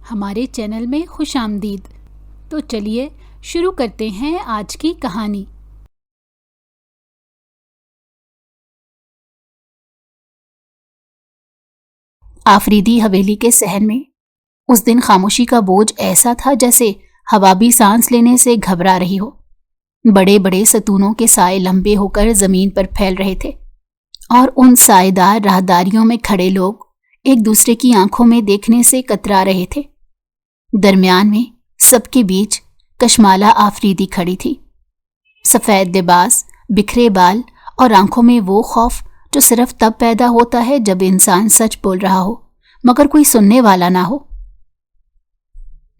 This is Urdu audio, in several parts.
ہمارے چینل میں خوش آمدید۔ تو چلیے شروع کرتے ہیں آج کی کہانی۔ آفریدی حویلی کے صحن میں اس دن خاموشی کا بوجھ ایسا تھا جیسے ہوا بھی سانس لینے سے گھبرا رہی ہو۔ بڑے بڑے ستونوں کے سائے لمبے ہو کر زمین پر پھیل رہے تھے اور ان سائے دار راہداریوں میں کھڑے لوگ ایک دوسرے کی آنکھوں میں دیکھنے سے کترا رہے تھے۔ درمیان میں سب کے بیچ کشمالہ آفریدی کھڑی تھی، سفید لباس، بکھرے بال اور آنکھوں میں وہ خوف جو صرف تب پیدا ہوتا ہے جب انسان سچ بول رہا ہو مگر کوئی سننے والا نہ ہو۔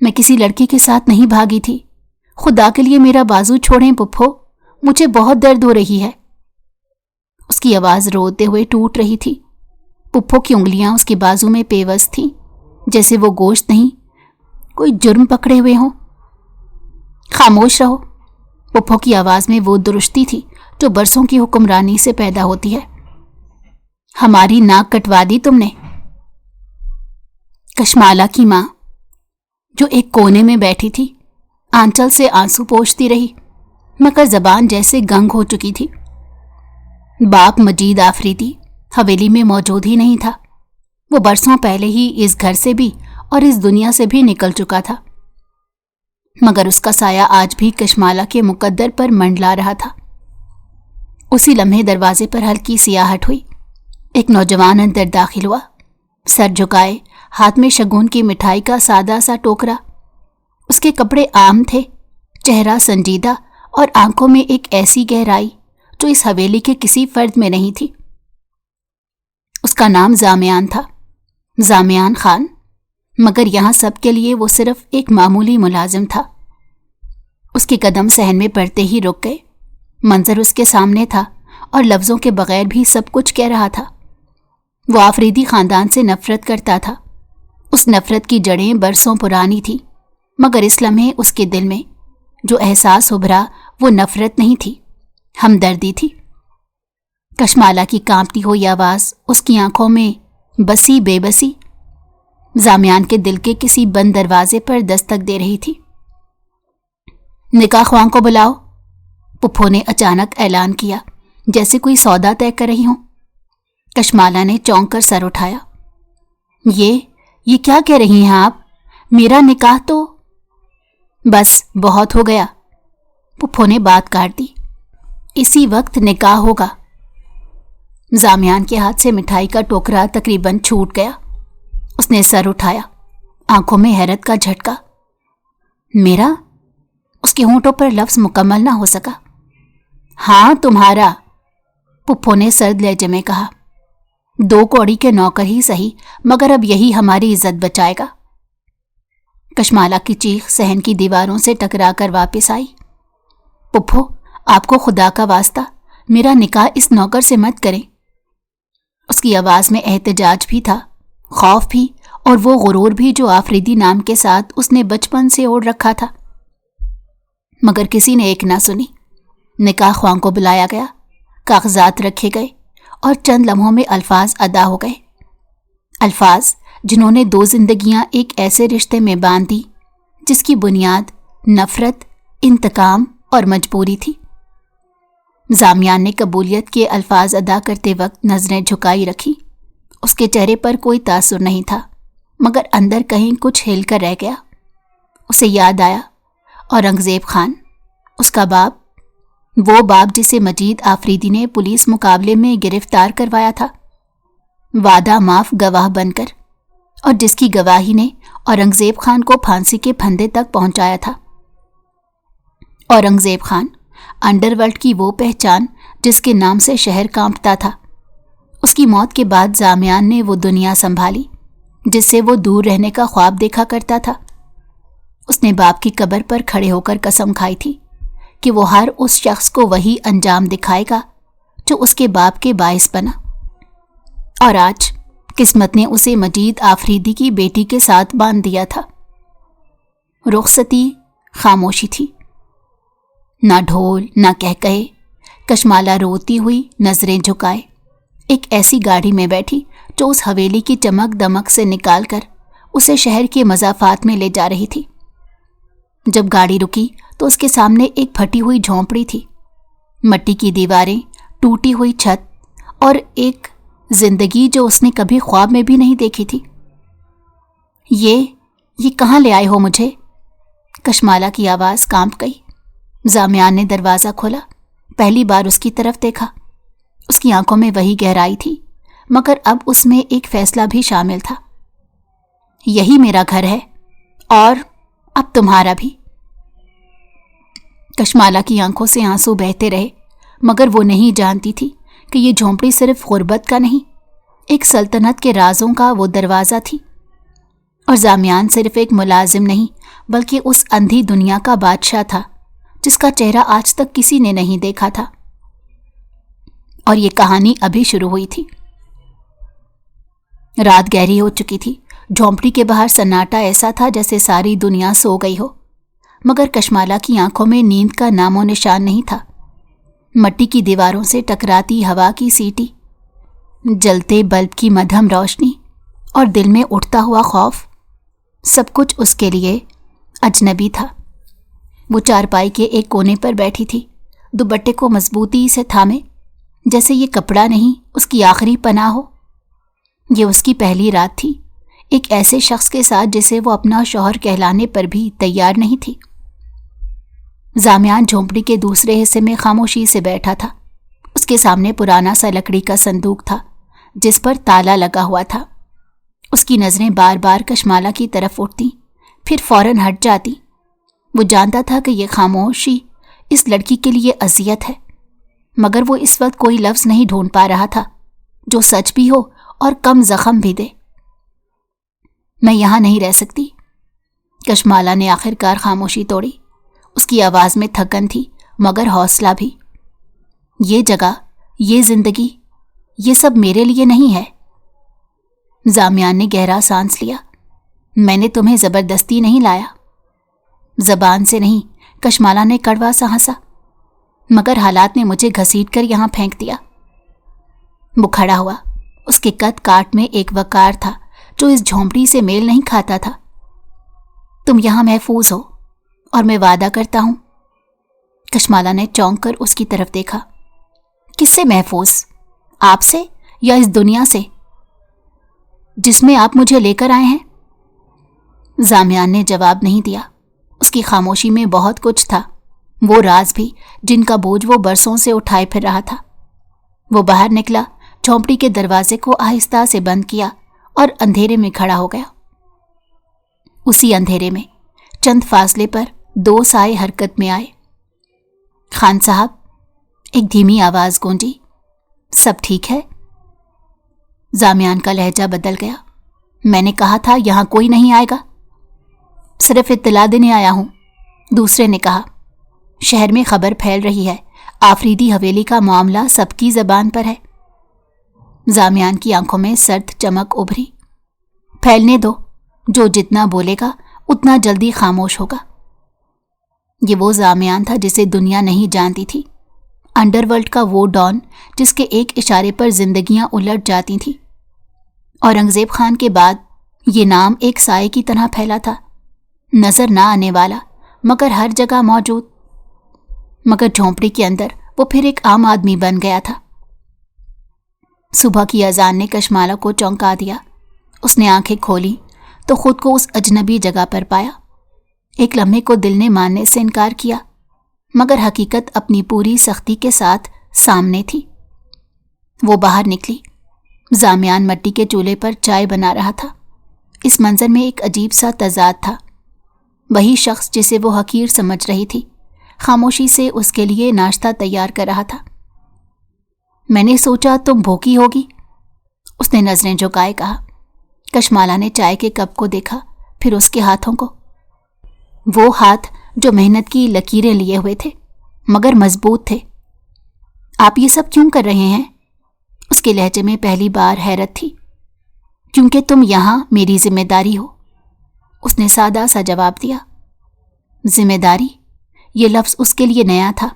میں کسی لڑکی کے ساتھ نہیں بھاگی تھی، خدا کے لیے میرا بازو چھوڑیں پپھو، مجھے بہت درد ہو رہی ہے۔ اس کی آواز روتے ہوئے ٹوٹ رہی تھی۔ پپھو کی انگلیاں اس کے بازو میں پیوست تھیں، جیسے وہ گوشت نہیں کوئی جرم پکڑے ہوئے ہوں۔ خاموش رہو۔ پپھو کی آواز میں وہ درشتی تھی جو برسوں کی حکمرانی سے پیدا ہوتی ہے۔ ہماری ناک کٹوا دی تم نے۔ کشمالہ کی ماں جو ایک کونے میں بیٹھی تھی آنچل سے آنسو پوچھتی رہی مگر زبان جیسے گنگ ہو چکی تھی۔ باپ مجید آفریدی حویلی میں موجود ہی نہیں تھا۔ وہ برسوں پہلے ہی اس گھر سے بھی اور اس دنیا سے بھی نکل چکا تھا، مگر اس کا سایہ آج بھی کشمالہ کے مقدر پر منڈلا رہا تھا۔ اسی لمحے دروازے پر ہلکی سیاہٹ ہوئی۔ ایک نوجوان اندر داخل ہوا، سر جھکائے، ہاتھ میں شگون کی مٹھائی کا سادہ سا ٹوکرا۔ اس کے کپڑے عام تھے، چہرہ سنجیدہ اور آنکھوں میں ایک ایسی گہرائی جو اس حویلی کے کسی فرد میں نہیں تھی۔ اس کا نام زامیان تھا، زامیان خان، مگر یہاں سب کے لیے وہ صرف ایک معمولی ملازم تھا۔ اس کے قدم صحن میں پڑتے ہی رک گئے۔ منظر اس کے سامنے تھا اور لفظوں کے بغیر بھی سب کچھ کہہ رہا تھا۔ وہ آفریدی خاندان سے نفرت کرتا تھا۔ اس نفرت کی جڑیں برسوں پرانی تھی، مگر اس لمحے اس کے دل میں جو احساس ابھرا وہ نفرت نہیں تھی، ہمدردی تھی۔ کشمالہ کی کانپتی ہوئی آواز اس کی آنکھوں میں بسی بے بسی زامیان کے دل کے کسی بند دروازے پر دستک دے رہی تھی۔ نکاح خواں کو بلاؤ، پپھو نے اچانک اعلان کیا جیسے کوئی سودا طے کر رہی ہوں۔ کشمالہ نے چونک کر سر اٹھایا۔ یہ کیا کہہ رہی ہیں آپ؟ میرا نکاح تو… بس بہت ہو گیا، پپھو نے بات کاٹ دی۔ اسی وقت نکاح ہوگا۔ زامیان کے ہاتھ سے مٹھائی کا ٹوکرا تقریباً چھوٹ گیا۔ اس نے سر اٹھایا، آنکھوں میں حیرت کا جھٹکا۔ میرا؟ اس کے ہونٹوں پر لفظ مکمل نہ ہو سکا۔ ہاں تمہارا، پپھو نے سرد لہجے میں کہا۔ 2 کوڑی کے نوکر ہی سہی، مگر اب یہی ہماری عزت بچائے گا۔ کشمالہ کی چیخ صحن کی دیواروں سے ٹکرا کر واپس آئی۔ پپھو، آپ کو خدا کا واسطہ میرا نکاح اس نوکر سے مت کریں۔ اس کی آواز میں احتجاج بھی تھا، خوف بھی، اور وہ غرور بھی جو آفریدی نام کے ساتھ اس نے بچپن سے اوڑھ رکھا تھا۔ مگر کسی نے ایک نہ سنی۔ نکاح خواں کو بلایا گیا، کاغذات رکھے گئے اور چند لمحوں میں الفاظ ادا ہو گئے، الفاظ جنہوں نے 2 زندگیاں ایک ایسے رشتے میں باندھ دی جس کی بنیاد نفرت، انتقام اور مجبوری تھی۔ زامیان نے قبولیت کے الفاظ ادا کرتے وقت نظریں جھکائی رکھی۔ اس کے چہرے پر کوئی تاثر نہیں تھا، مگر اندر کہیں کچھ ہل کر رہ گیا۔ اسے یاد آیا اورنگزیب خان، اس کا باپ، وہ باپ جسے مجید آفریدی نے پولیس مقابلے میں گرفتار کروایا تھا، وعدہ معاف گواہ بن کر، اور جس کی گواہی نے اورنگزیب خان کو پھانسی کے پھندے تک پہنچایا تھا۔ اورنگزیب خان، انڈر ورلڈ کی وہ پہچان جس کے نام سے شہر کانپتا تھا۔ اس کی موت کے بعد زامیان نے وہ دنیا سنبھالی جس سے وہ دور رہنے کا خواب دیکھا کرتا تھا۔ اس نے باپ کی قبر پر کھڑے ہو کر قسم کھائی تھی کہ وہ ہر اس شخص کو وہی انجام دکھائے گا جو اس کے باپ کے باعث بنا، اور آج قسمت نے اسے مجید آفریدی کی بیٹی کے ساتھ باندھ دیا تھا۔ رخصتی خاموشی تھی، نہ ڈھول نہ کہکہے۔ کشمالہ روتی ہوئی نظریں جھکائے ایک ایسی گاڑی میں بیٹھی جو اس حویلی کی چمک دمک سے نکال کر اسے شہر کے مضافات میں لے جا رہی تھی۔ جب گاڑی رکی تو اس کے سامنے ایک پھٹی ہوئی جھونپڑی تھی، مٹی کی دیواریں، ٹوٹی ہوئی چھت اور ایک زندگی جو اس نے کبھی خواب میں بھی نہیں دیکھی تھی۔ یہ کہاں لے آئے ہو مجھے؟ کشمالا کی آواز کانپ گئی۔ زامیان نے دروازہ کھولا، پہلی بار اس کی طرف دیکھا۔ اس کی آنکھوں میں وہی گہرائی تھی، مگر اب اس میں ایک فیصلہ بھی شامل تھا۔ یہی میرا گھر ہے اور اب تمہارا بھی۔ کشمالا کی آنکھوں سے آنسو بہتے رہے، مگر وہ نہیں جانتی تھی کہ یہ جھونپڑی صرف غربت کا نہیں، ایک سلطنت کے رازوں کا وہ دروازہ تھی، اور زامیان صرف ایک ملازم نہیں بلکہ اس اندھی دنیا کا بادشاہ تھا جس کا چہرہ آج تک کسی نے نہیں دیکھا تھا۔ اور یہ کہانی ابھی شروع ہوئی تھی۔ رات گہری ہو چکی تھی، جھونپڑی کے باہر سناٹا ایسا تھا جیسے ساری دنیا سو گئی ہو، مگر کشمالا کی آنکھوں میں نیند کا نام و نشان نہیں تھا۔ مٹی کی دیواروں سے ٹکراتی ہوا کی سیٹی، جلتے بلب کی مدھم روشنی اور دل میں اٹھتا ہوا خوف، سب کچھ اس کے لیے اجنبی تھا۔ وہ چارپائی کے ایک کونے پر بیٹھی تھی، دوپٹے کو مضبوطی سے تھامے، جیسے یہ کپڑا نہیں اس کی آخری پناہ ہو۔ یہ اس کی پہلی رات تھی ایک ایسے شخص کے ساتھ جسے وہ اپنا شوہر کہلانے پر بھی تیار نہیں تھی۔ زامیان جھونپڑی کے دوسرے حصے میں خاموشی سے بیٹھا تھا۔ اس کے سامنے پرانا سا لکڑی کا صندوق تھا جس پر تالا لگا ہوا تھا۔ اس کی نظریں بار بار کشمالا کی طرف اٹھتی، پھر فوراً ہٹ جاتی۔ وہ جانتا تھا کہ یہ خاموشی اس لڑکی کے لیے اذیت ہے، مگر وہ اس وقت کوئی لفظ نہیں ڈھونڈ پا رہا تھا جو سچ بھی ہو اور کم زخم بھی دے۔ میں یہاں نہیں رہ سکتی، کشمالا نے آخر کار خاموشی توڑی۔ اس کی آواز میں تھکن تھی مگر حوصلہ بھی۔ یہ جگہ، یہ زندگی، یہ سب میرے لیے نہیں ہے۔ زامیان نے گہرا سانس لیا۔ میں نے تمہیں زبردستی نہیں لایا۔ زبان سے نہیں، کشمالا نے کڑوا سا ہنسا، مگر حالات نے مجھے گھسیٹ کر یہاں پھینک دیا۔ وہ کھڑا ہوا، اس کے قد کاٹ میں ایک وقار تھا جو اس جھونپڑی سے میل نہیں کھاتا تھا۔ تم یہاں محفوظ ہو اور میں وعدہ کرتا ہوں۔ کشمالا نے چونک کر اس کی طرف دیکھا۔ کس سے محفوظ؟ آپ سے یا اس دنیا سے جس میں آپ مجھے لے کر آئے ہیں؟ زامیان نے جواب نہیں دیا۔ اس کی خاموشی میں بہت کچھ تھا، وہ راز بھی جن کا بوجھ وہ برسوں سے اٹھائے پھر رہا تھا۔ وہ باہر نکلا، جھونپڑی کے دروازے کو آہستہ سے بند کیا اور اندھیرے میں کھڑا ہو گیا۔ اسی اندھیرے میں چند فاصلے پر دو سائے حرکت میں آئے۔ خان صاحب، ایک دھیمی آواز گونجی۔ سب ٹھیک ہے؟ زامیان کا لہجہ بدل گیا۔ میں نے کہا تھا یہاں کوئی نہیں آئے گا۔ صرف اطلاع دینے آیا ہوں، دوسرے نے کہا۔ شہر میں خبر پھیل رہی ہے، آفریدی حویلی کا معاملہ سب کی زبان پر ہے۔ زامیان کی آنکھوں میں سرد چمک ابھری۔ پھیلنے دو، جو جتنا بولے گا اتنا جلدی خاموش ہوگا۔ یہ وہ زامیان تھا جسے دنیا نہیں جانتی تھی، انڈر ورلڈ کا وہ ڈان جس کے ایک اشارے پر زندگیاں الٹ جاتی تھیں۔ اورنگزیب خان کے بعد یہ نام ایک سائے کی طرح پھیلا تھا، نظر نہ آنے والا مگر ہر جگہ موجود۔ مگر جھونپڑی کے اندر وہ پھر ایک عام آدمی بن گیا تھا۔ صبح کی اذان نے کشمالا کو چونکا دیا۔ اس نے آنکھیں کھولی تو خود کو اس اجنبی جگہ پر پایا۔ ایک لمحے کو دل نے ماننے سے انکار کیا، مگر حقیقت اپنی پوری سختی کے ساتھ سامنے تھی۔ وہ باہر نکلی۔ زامیان مٹی کے چولہے پر چائے بنا رہا تھا۔ اس منظر میں ایک عجیب سا تضاد تھا۔ وہی شخص جسے وہ حقیر سمجھ رہی تھی، خاموشی سے اس کے لیے ناشتہ تیار کر رہا تھا۔ میں نے سوچا تم بھوکی ہوگی، اس نے نظریں جھکائے کہا۔ کشمالا نے چائے کے کپ کو دیکھا، پھر اس کے ہاتھوں کو، وہ ہاتھ جو محنت کی لکیریں لیے ہوئے تھے مگر مضبوط تھے۔ آپ یہ سب کیوں کر رہے ہیں؟ اس کے لہجے میں پہلی بار حیرت تھی۔ کیونکہ تم یہاں میری ذمہ داری ہو، اس نے سادہ سا جواب دیا۔ ذمہ داری؟ یہ لفظ اس کے لیے نیا تھا۔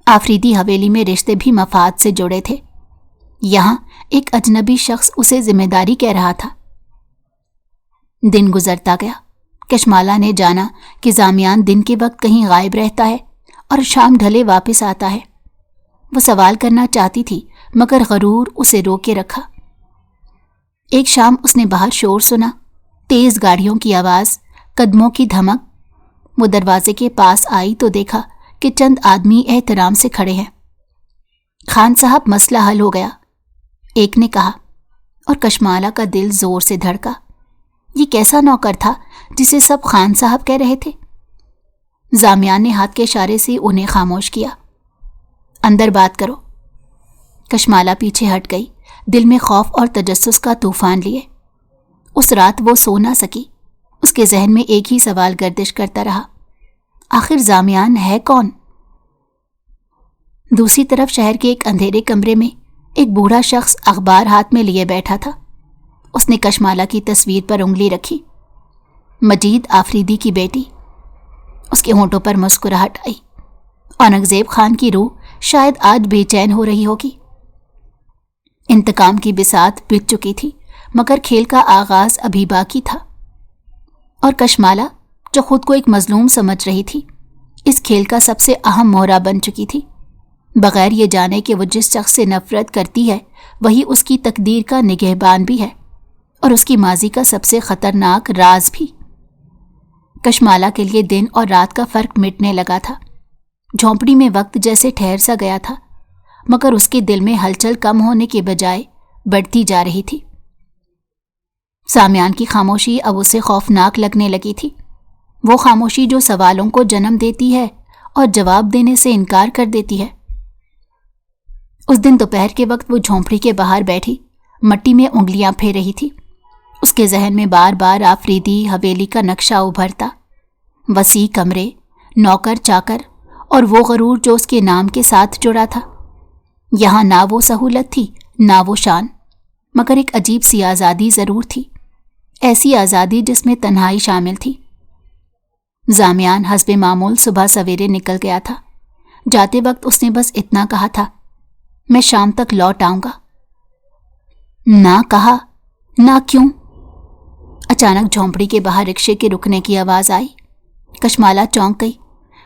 آفریدی حویلی میں رشتے بھی مفاد سے جڑے تھے، یہاں ایک اجنبی شخص اسے ذمہ داری کہہ رہا تھا۔ دن گزرتا گیا۔ کشمالہ نے جانا کہ زامیان دن کے وقت کہیں غائب رہتا ہے اور شام ڈھلے واپس آتا ہے۔ وہ سوال کرنا چاہتی تھی مگر غرور اسے روکے رکھا۔ ایک شام اس نے باہر شور سنا، تیز گاڑیوں کی آواز، قدموں کی دھمک۔ وہ دروازے کے پاس آئی تو دیکھا کہ چند آدمی احترام سے کھڑے ہیں۔ خان صاحب مسئلہ حل ہو گیا، ایک نے کہا، اور کشمالہ کا دل زور سے دھڑکا۔ یہ کیسا نوکر تھا جسے سب خان صاحب کہہ رہے تھے؟ زامیان نے ہاتھ کے اشارے سے انہیں خاموش کیا۔ اندر بات کرو۔ کشمالہ پیچھے ہٹ گئی، دل میں خوف اور تجسس کا طوفان لیے۔ اس رات وہ سو نہ سکی۔ اس کے ذہن میں ایک ہی سوال گردش کرتا رہا، آخر زامیان ہے کون؟ دوسری طرف شہر کے ایک اندھیرے کمرے میں ایک بوڑھا شخص اخبار ہاتھ میں لیے بیٹھا تھا۔ اس نے کشمالہ کی تصویر پر انگلی رکھی۔ مجید آفریدی کی بیٹی۔ اس کے ہونٹوں پر مسکراہٹ آئی۔ اورنگزیب خان کی روح شاید آج بے چین ہو رہی ہوگی۔ انتقام کی بساط بچ چکی تھی مگر کھیل کا آغاز ابھی باقی تھا، اور کشمالہ جو خود کو ایک مظلوم سمجھ رہی تھی اس کھیل کا سب سے اہم مہرہ بن چکی تھی، بغیر یہ جانے کہ وہ جس شخص سے نفرت کرتی ہے وہی اس کی تقدیر کا نگہبان بھی ہے اور اس کی ماضی کا سب سے خطرناک راز بھی۔ کشمالہ کے لیے دن اور رات کا فرق مٹنے لگا تھا۔ جھونپڑی میں وقت جیسے ٹھہر سا گیا تھا مگر اس کے دل میں ہلچل کم ہونے کے بجائے بڑھتی جا رہی تھی۔ سامیان کی خاموشی اب اسے خوفناک لگنے لگی تھی، وہ خاموشی جو سوالوں کو جنم دیتی ہے اور جواب دینے سے انکار کر دیتی ہے۔ اس دن دوپہر کے وقت وہ جھونپڑی کے باہر بیٹھی مٹی میں انگلیاں پھیر رہی تھی۔ اس کے ذہن میں بار بار آفریدی حویلی کا نقشہ ابھرتا، وسیع کمرے، نوکر چاکر اور وہ غرور جو اس کے نام کے ساتھ جڑا تھا۔ یہاں نہ وہ سہولت تھی نہ وہ شان، مگر ایک عجیب سی آزادی ضرور تھی، ایسی آزادی جس میں تنہائی شامل تھی۔ زامیان حسب معمول صبح سویرے نکل گیا تھا۔ جاتے وقت اس نے بس اتنا کہا تھا، میں شام تک لوٹ آؤں گا۔ نہ کہا، نہ کیوں۔ اچانک جھونپڑی کے باہر رکشے کے رکنے کی آواز آئی۔ کشمالہ چونک گئی۔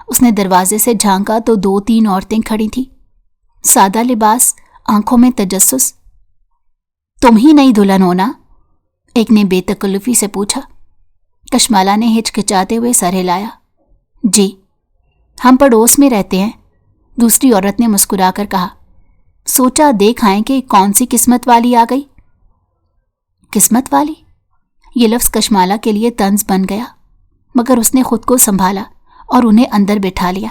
اس نے دروازے سے جھانکا تو 2-3 عورتیں کھڑی تھیں، سادہ لباس، آنکھوں میں تجسس۔ تم ہی نئی دلہن ہو نا؟ ایک نے بے تکلفی سے پوچھا۔ کشمالہ نے ہچکچاتے ہوئے سر ہلایا۔ جی، ہم پڑوس میں رہتے ہیں، دوسری عورت نے مسکرا کر کہا۔ سوچا دیکھ آئیں کہ کون سی قسمت والی آ گئی۔ قسمت والی؟ یہ لفظ کشمالہ کے لیے طنز بن گیا مگر اس نے خود کو سنبھالا اور انہیں اندر بٹھا لیا۔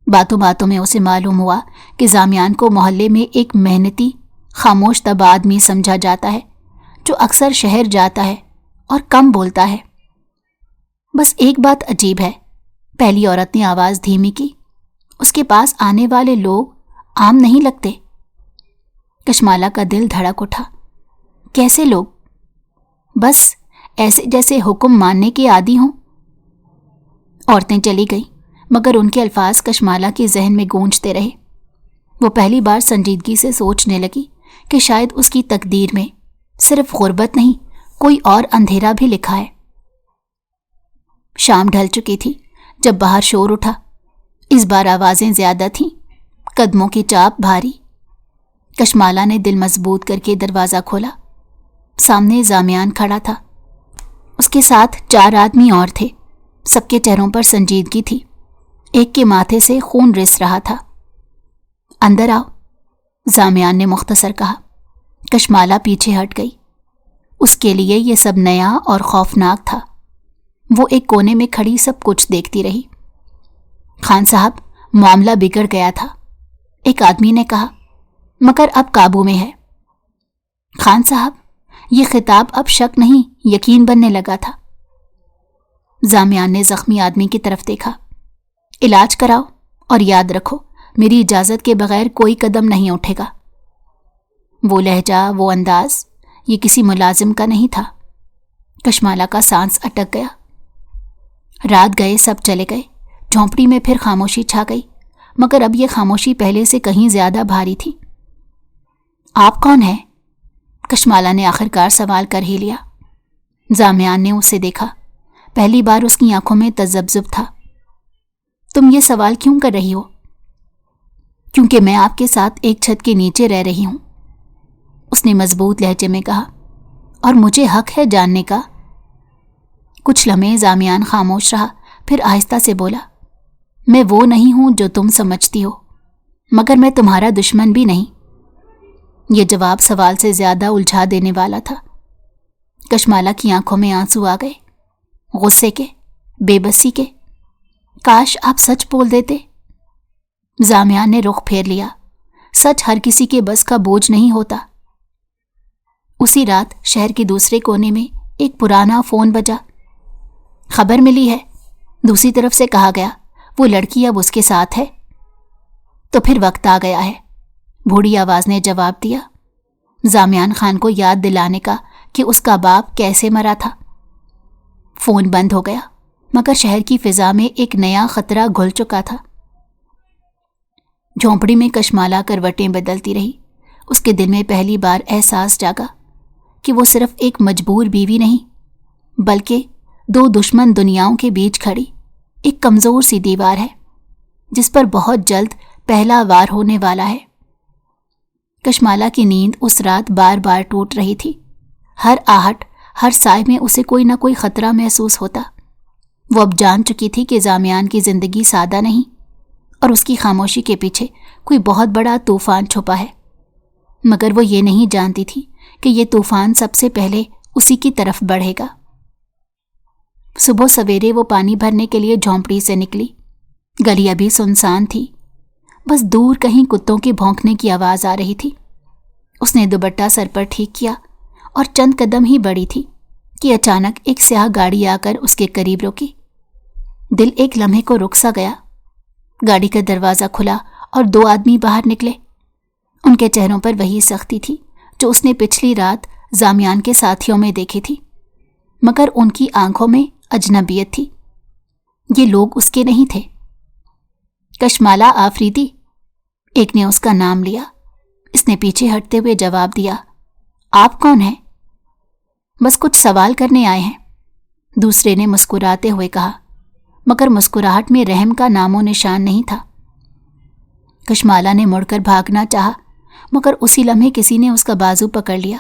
باتوں باتوں میں اسے معلوم ہوا کہ زامیان کو محلے میں ایک محنتی، خاموش طبع آدمی سمجھا جاتا ہے جو اکثر شہر جاتا ہے اور کم بولتا ہے۔ بس ایک بات عجیب ہے، پہلی عورت نے آواز دھیمی کی، اس کے پاس آنے والے لوگ عام نہیں لگتے۔ کشمالہ کا دل دھڑک اٹھا۔ کیسے لوگ؟ بس ایسے جیسے حکم ماننے کے عادی ہوں۔ عورتیں چلی گئیں مگر ان کے الفاظ کشمالہ کے ذہن میں گونجتے رہے۔ وہ پہلی بار سنجیدگی سے سوچنے لگی کہ شاید اس کی تقدیر میں صرف غربت نہیں، کوئی اور اندھیرا بھی لکھا ہے۔ شام ڈھل چکی تھی جب باہر شور اٹھا۔ اس بار آوازیں زیادہ تھیں، قدموں کی چاپ بھاری۔ کشمالہ نے دل مضبوط کر کے دروازہ کھولا۔ سامنے زامیان کھڑا تھا، اس کے ساتھ 4 آدمی اور تھے۔ سب کے چہروں پر سنجیدگی تھی، ایک کے ماتھے سے خون رس رہا تھا۔ اندر آؤ، زامیان نے مختصر کہا۔ کشمالہ پیچھے ہٹ گئی۔ اس کے لیے یہ سب نیا اور خوفناک تھا۔ وہ ایک کونے میں کھڑی سب کچھ دیکھتی رہی۔ خان صاحب، معاملہ بگڑ گیا تھا، ایک آدمی نے کہا، مگر اب قابو میں ہے۔ خان صاحب، یہ خطاب اب شک نہیں یقین بننے لگا تھا۔ زامیان نے زخمی آدمی کی طرف دیکھا۔ علاج کراؤ اور یاد رکھو میری اجازت کے بغیر کوئی قدم نہیں اٹھے گا۔ وہ لہجہ، وہ انداز، یہ کسی ملازم کا نہیں تھا۔ کشمالہ کا سانس اٹک گیا۔ رات گئے، سب چلے گئے، جھونپڑی میں پھر خاموشی چھا گئی مگر اب یہ خاموشی پہلے سے کہیں زیادہ بھاری تھی۔ آپ کون ہیں؟ کشمالہ نے آخرکار سوال کر ہی لیا۔ زامیان نے اسے دیکھا۔ پہلی بار اس کی آنکھوں میں تذبذب تھا۔ تم یہ سوال کیوں کر رہی ہو؟ کیونکہ میں آپ کے ساتھ ایک چھت کے نیچے رہ رہی ہوں، اس نے مضبوط لہجے میں کہا، اور مجھے حق ہے جاننے کا۔ کچھ لمحے زامیان خاموش رہا، پھر آہستہ سے بولا، میں وہ نہیں ہوں جو تم سمجھتی ہو، مگر میں تمہارا دشمن بھی نہیں۔ یہ جواب سوال سے زیادہ الجھا دینے والا تھا۔ کشمالہ کی آنکھوں میں آنسو آ گئے، غصے کے، بے بسی کے۔ کاش آپ سچ بول دیتے۔ زامیان نے رخ پھیر لیا۔ سچ ہر کسی کے بس کا بوجھ نہیں ہوتا۔ اسی رات شہر کے دوسرے کونے میں ایک پرانا فون بجا۔ خبر ملی ہے، دوسری طرف سے کہا گیا، وہ لڑکی اب اس کے ساتھ ہے۔ تو پھر وقت آ گیا ہے، بوڑھی آواز نے جواب دیا، زامیان خان کو یاد دلانے کا کہ اس کا باپ کیسے مرا تھا۔ فون بند ہو گیا، مگر شہر کی فضا میں ایک نیا خطرہ گھل چکا تھا۔ جھونپڑی میں کشمالہ کروٹیں بدلتی رہی۔ اس کے دل میں پہلی بار احساس جاگا کہ وہ صرف ایک مجبور بیوی نہیں، بلکہ دو دشمن دنیاؤں کے بیچ کھڑی ایک کمزور سی دیوار ہے، جس پر بہت جلد پہلا وار ہونے والا ہے۔ کشمالہ کی نیند اس رات بار بار ٹوٹ رہی تھی۔ ہر آہٹ، ہر سائے میں اسے کوئی نہ کوئی خطرہ محسوس ہوتا۔ وہ اب جان چکی تھی کہ زامیان کی زندگی سادہ نہیں، اور اس کی خاموشی کے پیچھے کوئی بہت بڑا طوفان چھپا ہے، مگر وہ یہ نہیں جانتی تھی کہ یہ طوفان سب سے پہلے اسی کی طرف بڑھے گا۔ صبح سویرے وہ پانی بھرنے کے لیے جھونپڑی سے نکلی۔ گلی ابھی سنسان تھی، بس دور کہیں کتوں کے بھونکنے کی آواز آ رہی تھی۔ اس نے دوپٹہ سر پر ٹھیک کیا اور چند قدم ہی بڑھی تھی کہ اچانک ایک سیاہ گاڑی آ کر اس کے قریب رکی۔ دل ایک لمحے کو رک سا گیا۔ گاڑی کا دروازہ کھلا اور دو آدمی باہر نکلے۔ ان کے چہروں پر وہی سختی تھی جو اس نے پچھلی رات زامیان کے ساتھیوں میں دیکھی تھی، مگر ان کی آنکھوں میں اجنبیت تھی۔ یہ لوگ اس کے نہیں تھے۔ کشمالہ آفریدی، ایک نے اس کا نام لیا۔ اس نے پیچھے ہٹتے ہوئے جواب دیا، آپ کون ہیں؟ بس کچھ سوال کرنے آئے ہیں، دوسرے نے مسکراتے ہوئے کہا، مگر مسکراہٹ میں رحم کا نام و نشان نہیں تھا۔ کشمالہ نے مڑ کر بھاگنا چاہا، مگر اسی لمحے کسی نے اس کا بازو پکڑ لیا۔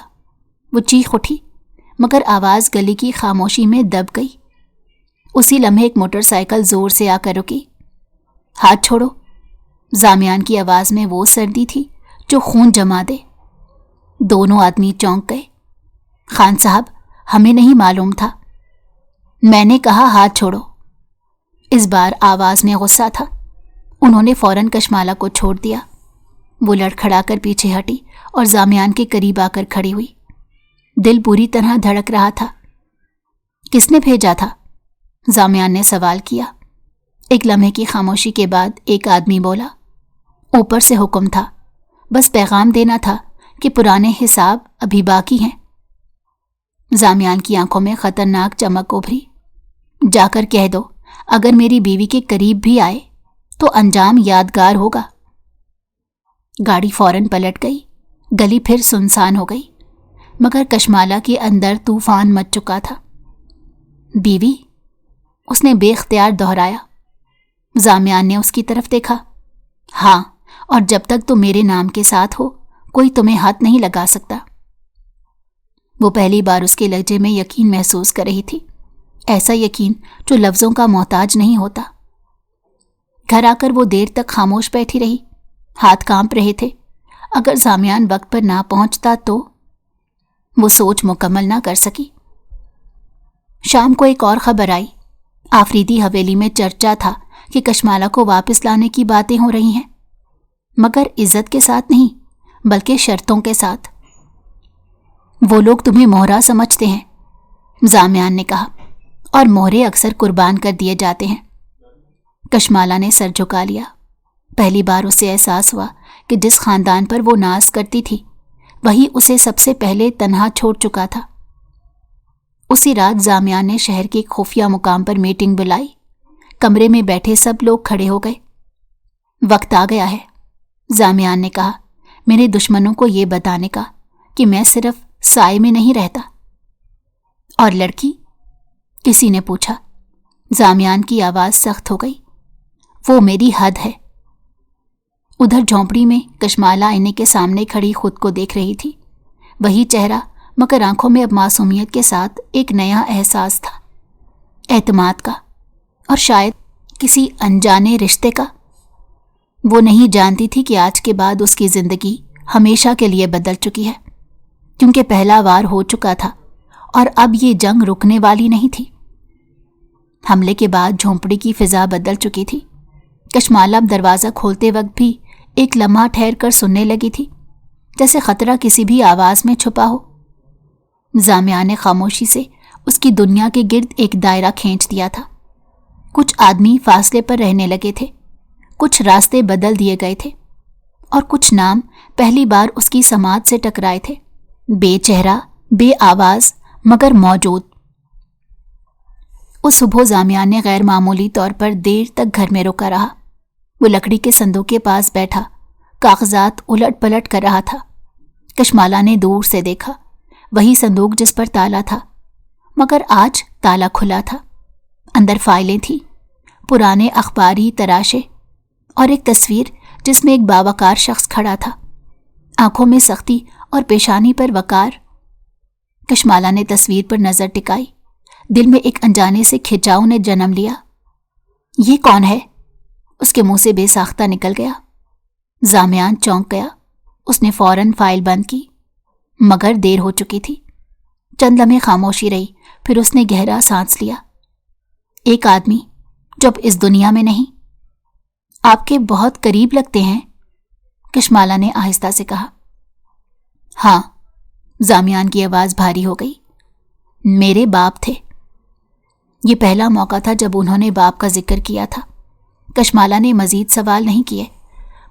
وہ چیخ اٹھی، مگر آواز گلی کی خاموشی میں دب گئی۔ اسی لمحے ایک موٹر سائیکل زور سے آ کر رکی۔ ہاتھ چھوڑو۔ زامیان کی آواز میں وہ سردی تھی جو خون جما دے۔ دونوں آدمی چونک گئے۔ خان صاحب، ہمیں نہیں معلوم تھا۔ میں نے کہا ہاتھ چھوڑو۔ اس بار آواز میں غصہ تھا۔ انہوں نے فوراً کشمالہ کو چھوڑ دیا۔ وہ لڑکھڑا کر پیچھے ہٹی اور زامیان کے قریب آ کر کھڑی ہوئی۔ دل بری طرح دھڑک رہا تھا۔ کس نے بھیجا تھا؟ زامیان نے سوال کیا۔ ایک لمحے کی خاموشی کے بعد ایک آدمی بولا، اوپر سے حکم تھا، بس پیغام دینا تھا کہ پرانے حساب ابھی باقی ہیں۔ زامیان کی آنکھوں میں خطرناک چمک ابھری۔ جا کر کہہ دو، اگر میری بیوی کے قریب بھی آئے تو انجام یادگار ہوگا۔ گاڑی فوراً پلٹ گئی۔ گلی پھر سنسان ہو گئی، مگر کشمالہ کے اندر طوفان مچ چکا تھا۔ بیوی؟ اس نے بے اختیار دہرایا۔ زامیان نے اس کی طرف دیکھا۔ ہاں، اور جب تک تم میرے نام کے ساتھ ہو کوئی تمہیں ہاتھ نہیں لگا سکتا۔ وہ پہلی بار اس کے لہجے میں یقین محسوس کر رہی تھی، ایسا یقین جو لفظوں کا محتاج نہیں ہوتا۔ گھر آ کر وہ دیر تک خاموش بیٹھی رہی، ہاتھ کانپ رہے تھے۔ اگر زامیان وقت پر نہ پہنچتا تو وہ سوچ مکمل نہ کر سکی۔ شام کو ایک اور خبر آئی۔ آفریدی حویلی میں چرچا تھا کہ کشمالہ کو واپس لانے کی باتیں ہو رہی ہیں، مگر عزت کے ساتھ نہیں بلکہ شرطوں کے ساتھ۔ وہ لوگ تمہیں مہرا سمجھتے ہیں، زامیان نے کہا، اور مہرے اکثر قربان کر دیے جاتے ہیں۔ کشمالہ نے سر جھکا لیا۔ پہلی بار اسے احساس ہوا کہ جس خاندان پر وہ ناز کرتی تھی وہی اسے سب سے پہلے تنہا چھوڑ چکا تھا۔ اسی رات زامیان نے شہر کے ایک خفیہ مقام پر میٹنگ بلائی۔ کمرے میں بیٹھے سب لوگ کھڑے ہو گئے۔ وقت آ گیا ہے، زامیان نے کہا، میرے دشمنوں کو یہ بتانے کا کہ میں صرف سائے میں نہیں رہتا، اور لڑکی؟ کسی نے پوچھا۔ زامیان کی آواز سخت ہو گئی۔ وہ میری حد ہے۔ ادھر جھونپڑی میں کشمالہ آئینے کے سامنے کھڑی خود کو دیکھ رہی تھی۔ وہی چہرہ، مگر آنکھوں میں اب معصومیت کے ساتھ ایک نیا احساس تھا، اعتماد کا، اور شاید کسی انجانے رشتے کا۔ وہ نہیں جانتی تھی کہ آج کے بعد اس کی زندگی ہمیشہ کے لیے بدل چکی ہے، کیونکہ پہلا وار ہو چکا تھا اور اب یہ جنگ رکنے والی نہیں تھی۔ حملے کے بعد جھونپڑی کی فضا بدل چکی تھی۔ کشمالہ اب دروازہ کھولتے وقت بھی ایک لمحہ ٹھہر کر سننے لگی تھی، جیسے خطرہ کسی بھی آواز میں چھپا ہو۔ زامیان نے خاموشی سے اس کی دنیا کے گرد ایک دائرہ کھینچ دیا تھا۔ کچھ آدمی فاصلے پر رہنے لگے تھے، کچھ راستے بدل دیے گئے تھے، اور کچھ نام پہلی بار اس کی سماعت سے ٹکرائے تھے، بے چہرہ، بے آواز، مگر موجود۔ اس صبح زامیان نے غیر معمولی طور پر دیر تک گھر میں رکا رہا۔ وہ لکڑی کے صندوق کے پاس بیٹھا کاغذات الٹ پلٹ کر رہا تھا۔ کشمالہ نے دور سے دیکھا، وہی صندوق جس پر تالا تھا، مگر آج تالا کھلا تھا۔ اندر فائلیں تھیں، پرانے اخباری تراشے، اور ایک تصویر جس میں ایک باوقار شخص کھڑا تھا، آنکھوں میں سختی اور پیشانی پر وقار۔ کشمالہ نے تصویر پر نظر ٹکائی۔ دل میں ایک انجانے سے کھچاؤ نے جنم لیا۔ یہ کون ہے؟ اس کے منہ سے بے ساختہ نکل گیا۔ زامیان چونک گیا۔ اس نے فوراً فائل بند کی، مگر دیر ہو چکی تھی۔ چند لمحے خاموشی رہی، پھر اس نے گہرا سانس لیا۔ ایک آدمی جو اب اس دنیا میں نہیں۔ آپ کے بہت قریب لگتے ہیں، کشمالہ نے آہستہ سے کہا۔ ہاں، زامیان کی آواز بھاری ہو گئی۔ میرے باپ تھے۔ یہ پہلا موقع تھا جب انہوں نے باپ کا ذکر کیا تھا۔ کشمالہ نے مزید سوال نہیں کیے،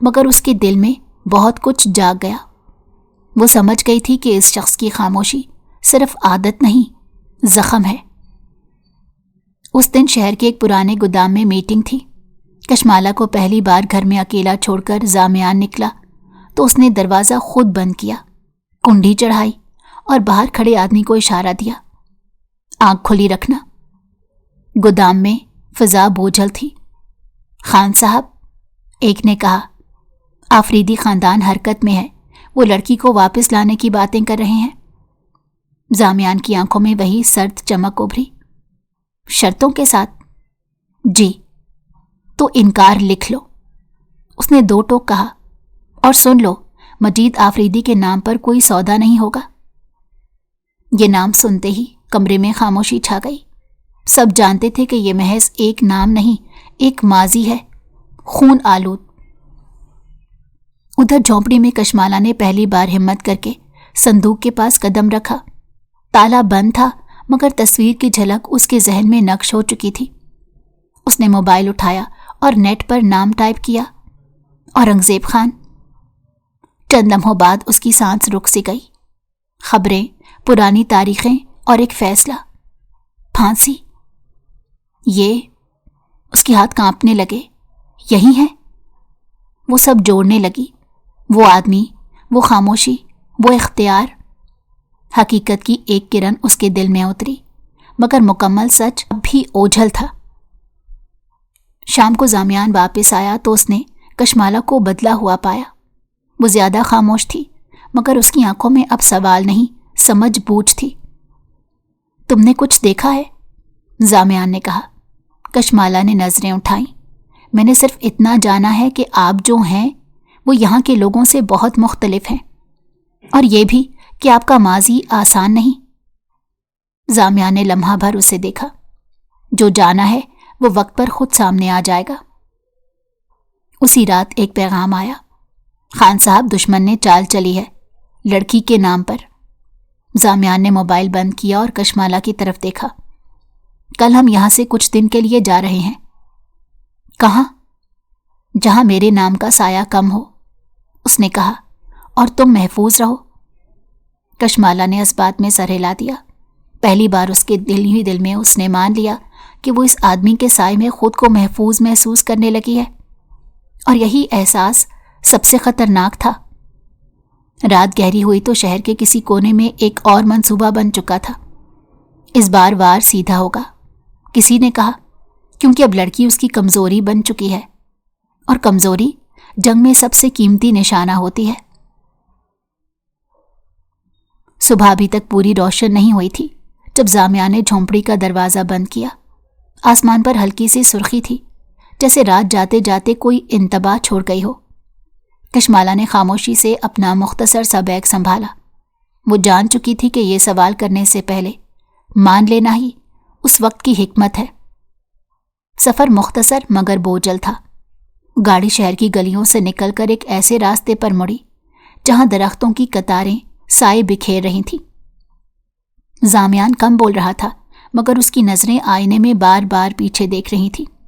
مگر اس کے دل میں بہت کچھ جاگ گیا۔ وہ سمجھ گئی تھی کہ اس شخص کی خاموشی صرف عادت نہیں، زخم ہے۔ اس دن شہر کے ایک پرانے گودام میں میٹنگ تھی۔ کشمالہ کو پہلی بار گھر میں اکیلا چھوڑ کر زامیان نکلا تو اس نے دروازہ خود بند کیا، کنڈی چڑھائی اور باہر کھڑے آدمی کو اشارہ دیا، آنکھ کھلی رکھنا۔ گودام میں فضا بوجھل تھی۔ خان صاحب، ایک نے کہا، آفریدی خاندان حرکت میں ہے، وہ لڑکی کو واپس لانے کی باتیں کر رہے ہیں۔ زامیان کی آنکھوں میں وہی سرد چمک ابھری۔ شرطوں کے ساتھ؟ جی۔ تو انکار لکھ لو، اس نے دو ٹوک کہا، اور سن لو، مجید آفریدی کے نام پر کوئی سودا نہیں ہوگا۔ یہ نام سنتے ہی کمرے میں خاموشی چھا گئی۔ سب جانتے تھے کہ یہ محض ایک نام نہیں، ایک ماضی ہے، خون آلود۔ ادھر جھونپڑی میں کشمالہ نے پہلی بار ہمت کر کے صندوق کے پاس قدم رکھا۔ تالا بند تھا، مگر تصویر کی جھلک اس کے ذہن میں نقش ہو چکی تھی۔ اس نے موبائل اٹھایا اور نیٹ پر نام ٹائپ کیا، اورنگزیب خان۔ چند لمحوں بعد اس کی سانس رک سی گئی۔ خبریں، پرانی تاریخیں اور ایک فیصلہ، پھانسی۔ یہ، اس کے ہاتھ کانپنے لگے، یہی ہے۔ وہ سب جوڑنے لگی، وہ آدمی، وہ خاموشی، وہ اختیار۔ حقیقت کی ایک کرن اس کے دل میں اتری، مگر مکمل سچ اب بھی اوجھل تھا۔ شام کو زامیان واپس آیا تو اس نے کشمالہ کو بدلا ہوا پایا۔ وہ زیادہ خاموش تھی، مگر اس کی آنکھوں میں اب سوال نہیں، سمجھ بوجھ تھی۔ تم نے کچھ دیکھا ہے؟ زامیان نے کہا۔ کشمالہ نے نظریں اٹھائیں۔ میں نے صرف اتنا جانا ہے کہ آپ جو ہیں وہ یہاں کے لوگوں سے بہت مختلف ہیں، اور یہ بھی کہ آپ کا ماضی آسان نہیں۔ زامیان نے لمحہ بھر اسے دیکھا۔ جو جانا ہے وہ وقت پر خود سامنے آ جائے گا۔ اسی رات ایک پیغام آیا، خان صاحب، دشمن نے چال چلی ہے، لڑکی کے نام پر۔ زامیان نے موبائل بند کیا اور کشمالہ کی طرف دیکھا۔ کل ہم یہاں سے کچھ دن کے لیے جا رہے ہیں۔ کہاں؟ جہاں میرے نام کا سایہ کم ہو، اس نے کہا، اور تم محفوظ رہو۔ کشمالہ نے اس بات میں سر ہلا دیا۔ پہلی بار اس کے دل میں اس نے مان لیا کہ وہ اس آدمی کے سائے میں خود کو محفوظ محسوس کرنے لگی ہے، اور یہی احساس سب سے خطرناک تھا۔ رات گہری ہوئی تو شہر کے کسی کونے میں ایک اور منصوبہ بن چکا تھا۔ اس بار وار سیدھا ہوگا، کسی نے کہا، کیونکہ اب لڑکی اس کی کمزوری بن چکی ہے، اور کمزوری جنگ میں سب سے قیمتی نشانہ ہوتی ہے۔ صبح ابھی تک پوری روشن نہیں ہوئی تھی جب زامیہ نے جھونپڑی کا دروازہ بند کیا۔ آسمان پر ہلکی سی سرخی تھی، جیسے رات جاتے جاتے کوئی انتباہ چھوڑ گئی ہو۔ کشمالہ نے خاموشی سے اپنا مختصر سا بیگ سنبھالا۔ وہ جان چکی تھی کہ یہ سوال کرنے سے پہلے مان لینا ہی اس وقت کی حکمت ہے۔ سفر مختصر مگر بوجھل تھا۔ گاڑی شہر کی گلیوں سے نکل کر ایک ایسے راستے پر مڑی جہاں درختوں کی قطاریں سائے بکھیر رہی تھیں۔ زامیان کم بول رہا تھا مگر اس کی نظریں آئینے میں بار بار پیچھے دیکھ رہی تھیں۔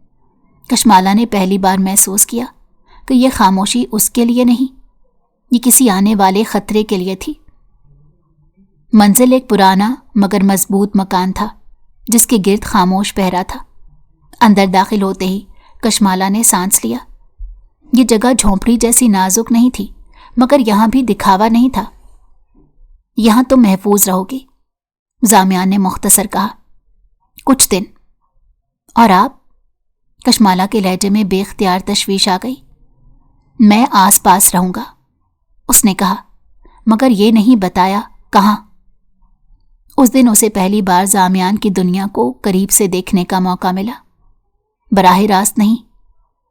کشمالہ نے پہلی بار محسوس کیا کہ یہ خاموشی اس کے لیے نہیں، یہ کسی آنے والے خطرے کے لیے تھی۔ منزل ایک پرانا مگر مضبوط مکان تھا جس کے گرد خاموش پہرا تھا۔ اندر داخل ہوتے ہی کشمالہ نے سانس لیا۔ یہ جگہ جھونپڑی جیسی نازک نہیں تھی مگر یہاں بھی دکھاوا نہیں تھا۔ یہاں تم محفوظ رہو گی، زامیان نے مختصر کہا۔ کچھ دن۔ اور آپ؟ کشمالہ کے لہجے میں بے اختیار تشویش آ گئی۔ میں آس پاس رہوں گا، اس نے کہا، مگر یہ نہیں بتایا کہاں۔ اس دن اسے پہلی بار زامیان کی دنیا کو قریب سے دیکھنے کا موقع ملا۔ براہ راست نہیں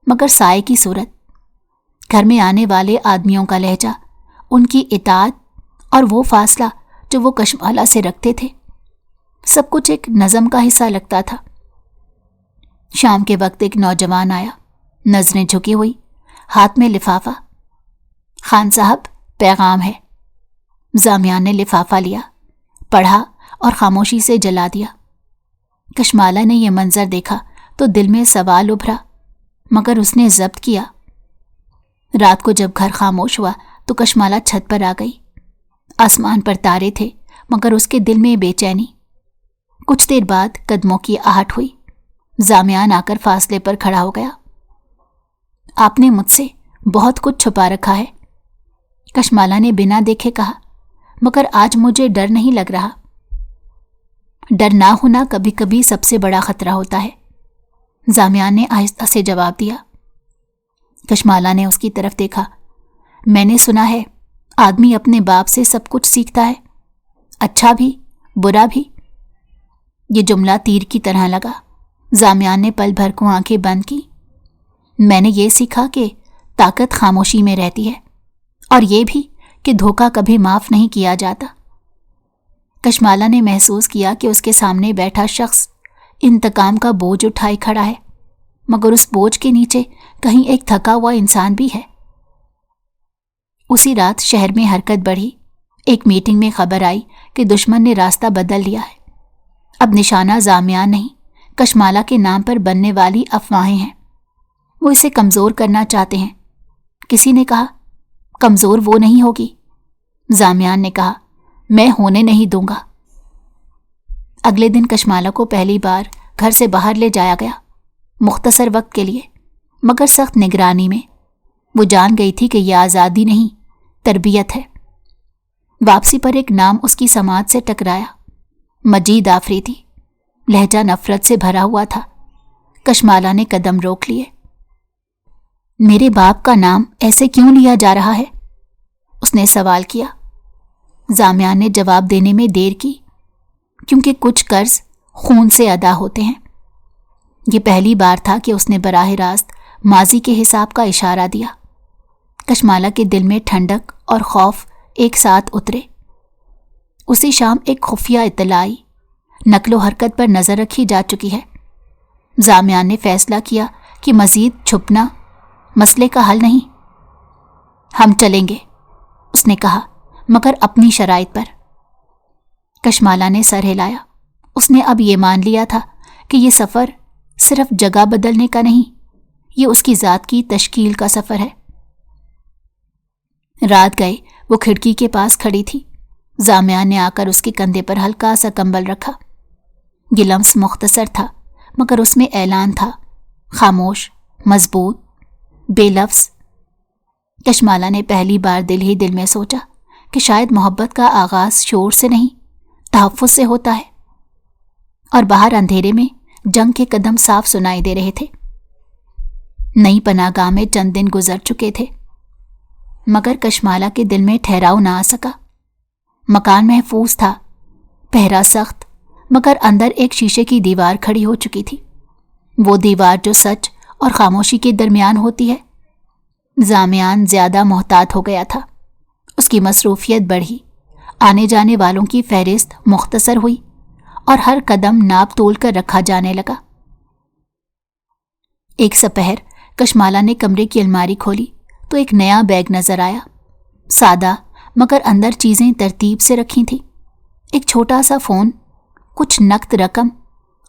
مگر سائے کی صورت، گھر میں آنے والے آدمیوں کا لہجہ، ان کی اطاعت اور وہ فاصلہ جو وہ کشمالہ سے رکھتے تھے، سب کچھ ایک نظم کا حصہ لگتا تھا۔ شام کے وقت ایک نوجوان آیا، نظریں جھکی ہوئی، ہاتھ میں لفافہ۔ خان صاحب، پیغام ہے۔ زامیان نے لفافہ لیا، پڑھا اور خاموشی سے جلا دیا۔ کشمالہ نے یہ منظر دیکھا تو دل میں سوال ابھرا مگر اس نے ضبط کیا۔ رات کو جب گھر خاموش ہوا تو کشمالہ چھت پر آ گئی۔ آسمان پر تارے تھے مگر اس کے دل میں بے چینی۔ کچھ دیر بعد قدموں کی آہٹ ہوئی۔ زامیان آ کر فاصلے پر کھڑا ہو گیا۔ آپ نے مجھ سے بہت کچھ چھپا رکھا ہے، کشمالہ نے بنا دیکھے کہا، مگر آج مجھے ڈر نہیں لگ رہا۔ ڈر نہ ہونا کبھی کبھی سب سے بڑا خطرہ ہوتا ہے، زامیان نے آہستہ سے جواب دیا۔ کشمالہ نے اس کی طرف دیکھا۔ میں نے سنا ہے آدمی اپنے باپ سے سب کچھ سیکھتا ہے، اچھا بھی برا بھی۔ یہ جملہ تیر کی طرح لگا۔ زامیان نے پل بھر کو آنکھیں بند کی۔ میں نے یہ سیکھا کہ طاقت خاموشی میں رہتی ہے، اور یہ بھی کہ دھوکہ کبھی معاف نہیں کیا جاتا۔ کشمالہ نے محسوس کیا کہ اس کے سامنے بیٹھا شخص انتقام کا بوجھ اٹھائے کھڑا ہے، مگر اس بوجھ کے نیچے کہیں ایک تھکا ہوا انسان بھی ہے۔ اسی رات شہر میں حرکت بڑھی۔ ایک میٹنگ میں خبر آئی کہ دشمن نے راستہ بدل لیا ہے۔ اب نشانہ زامیان نہیں، کشمالہ کے نام پر بننے والی افواہیں ہیں۔ وہ اسے کمزور کرنا چاہتے ہیں۔ کسی نے کہا، کمزور وہ نہیں ہوگی۔ زامیان نے کہا، میں ہونے نہیں دوں گا۔ اگلے دن کشمالہ کو پہلی بار گھر سے باہر لے جایا گیا، مختصر وقت کے لیے مگر سخت نگرانی میں۔ وہ جان گئی تھی کہ یہ آزادی نہیں، تربیت ہے۔ واپسی پر ایک نام اس کی سماعت سے ٹکرایا، مجید آفریدی۔ لہجہ نفرت سے بھرا ہوا تھا۔ کشمالہ نے قدم روک لیے۔ میرے باپ کا نام ایسے کیوں لیا جا رہا ہے؟ اس نے سوال کیا۔ زامیان نے جواب دینے میں دیر کی، کیونکہ کچھ قرض خون سے ادا ہوتے ہیں۔ یہ پہلی بار تھا کہ اس نے براہ راست ماضی کے حساب کا اشارہ دیا۔ کشمالہ کے دل میں ٹھنڈک اور خوف ایک ساتھ اترے۔ اسی شام ایک خفیہ اطلاع آئی، نقل و حرکت پر نظر رکھی جا چکی ہے۔ زامیان نے فیصلہ کیا کہ مزید چھپنا مسئلے کا حل نہیں۔ ہم چلیں گے، اس نے کہا، مگر اپنی شرائط پر۔ کشمالہ نے سر ہلایا۔ اس نے اب یہ مان لیا تھا کہ یہ سفر صرف جگہ بدلنے کا نہیں، یہ اس کی ذات کی تشکیل کا سفر ہے۔ رات گئے وہ کھڑکی کے پاس کھڑی تھی۔ زامیان نے آ کر اس کے کندھے پر ہلکا سا کمبل رکھا۔ یہ لمس مختصر تھا مگر اس میں اعلان تھا، خاموش، مضبوط، بے لفظ۔ کشمالہ نے پہلی بار دل ہی دل میں سوچا کہ شاید محبت کا آغاز شور سے نہیں، تحفظ سے ہوتا ہے۔ اور باہر اندھیرے میں جنگ کے قدم صاف سنائی دے رہے تھے۔ نئی پناہ گاہ میں چند دن گزر چکے تھے، مگر کشمالا کے دل میں ٹھہراؤ نہ آ سکا۔ مکان محفوظ تھا، پہرا سخت، مگر اندر ایک شیشے کی دیوار کھڑی ہو چکی تھی، وہ دیوار جو سچ اور خاموشی کے درمیان ہوتی ہے۔ زامیان زیادہ محتاط ہو گیا تھا، اس کی مصروفیت بڑھی، آنے جانے والوں کی فہرست مختصر ہوئی اور ہر قدم ناپ تول کر رکھا جانے لگا۔ ایک سپہر کشمالا نے کمرے کی الماری کھولی تو ایک نیا بیگ نظر آیا، سادہ مگر اندر چیزیں ترتیب سے رکھی تھیں۔ ایک چھوٹا سا فون، کچھ نقد رقم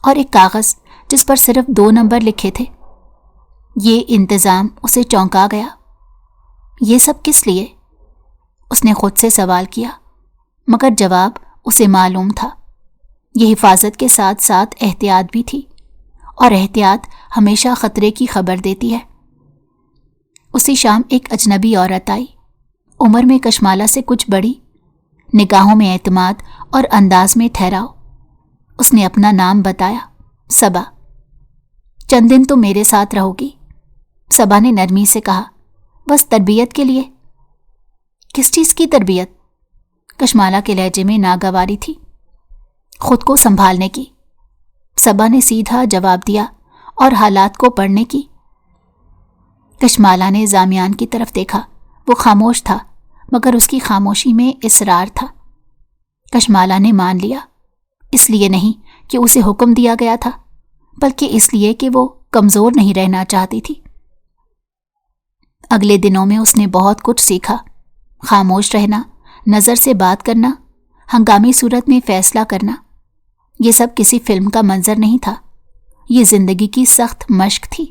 اور ایک کاغذ جس پر صرف 2 نمبر لکھے تھے۔ یہ انتظام اسے چونکا گیا۔ یہ سب کس لیے؟ اس نے خود سے سوال کیا، مگر جواب اسے معلوم تھا۔ یہ حفاظت کے ساتھ ساتھ احتیاط بھی تھی، اور احتیاط ہمیشہ خطرے کی خبر دیتی ہے۔ اسی شام ایک اجنبی عورت آئی، عمر میں کشمالا سے کچھ بڑی، نگاہوں میں اعتماد اور انداز میں ٹھہراؤ۔ اس نے اپنا نام بتایا، صبا۔ چند دن تو میرے ساتھ رہو گی؟ صبا نے نرمی سے کہا، بس تربیت کے لیے۔ کس چیز کی تربیت؟ کشمالا کے لہجے میں ناگواری تھی۔ خود کو سنبھالنے کی، صبا نے سیدھا جواب دیا، اور حالات کو پڑھنے کی۔ کشمالا نے زامیان کی طرف دیکھا، وہ خاموش تھا، مگر اس کی خاموشی میں اصرار تھا۔ کشمالا نے مان لیا، اس لیے نہیں کہ اسے حکم دیا گیا تھا، بلکہ اس لیے کہ وہ کمزور نہیں رہنا چاہتی تھی۔ اگلے دنوں میں اس نے بہت کچھ سیکھا، خاموش رہنا، نظر سے بات کرنا، ہنگامی صورت میں فیصلہ کرنا۔ یہ سب کسی فلم کا منظر نہیں تھا، یہ زندگی کی سخت مشق تھی۔